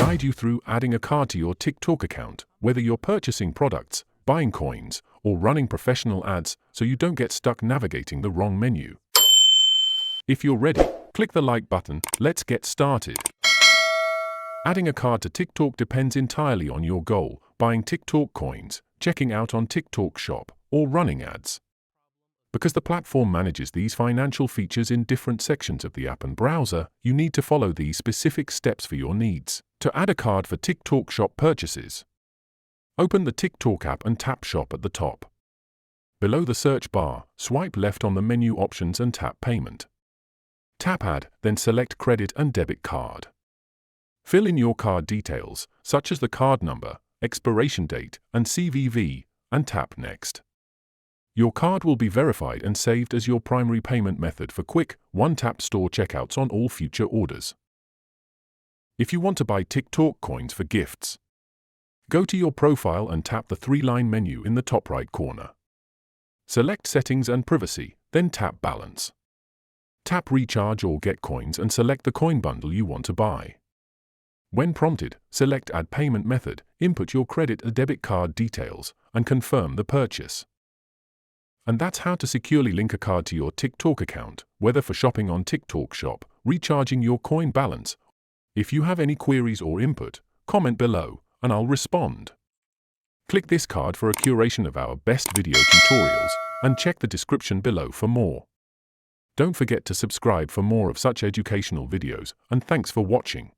guide you through adding a card to your TikTok account, whether you're purchasing products, buying coins, or running professional ads, so you don't get stuck navigating the wrong menu. If you're ready, click the like button. Let's get started. Adding a card to TikTok depends entirely on your goal: buying TikTok coins, checking out on TikTok Shop, or running ads. Because the platform manages these financial features in different sections of the app and browser, you need to follow these specific steps for your needs. To add a card for TikTok Shop purchases, open the TikTok app and tap Shop at the top. Below the search bar, swipe left on the menu options and tap Payment. Tap Add, then select Credit and Debit Card. Fill in your card details, such as the card number, expiration date, and CVV, and tap Next. Your card will be verified and saved as your primary payment method for quick, one-tap store checkouts on all future orders. If you want to buy TikTok coins for gifts, go to your profile and tap the three-line menu in the top right corner. Select Settings and Privacy, then tap Balance. Tap Recharge or Get Coins and select the coin bundle you want to buy. When prompted, select Add Payment Method, input your credit or debit card details, and confirm the purchase. And that's how to securely link a card to your TikTok account, whether for shopping on TikTok Shop, recharging your coin balance. If you have any queries or input, comment below, and I'll respond. Click this card for a curation of our best video tutorials, and check the description below for more. Don't forget to subscribe for more of such educational videos, and thanks for watching.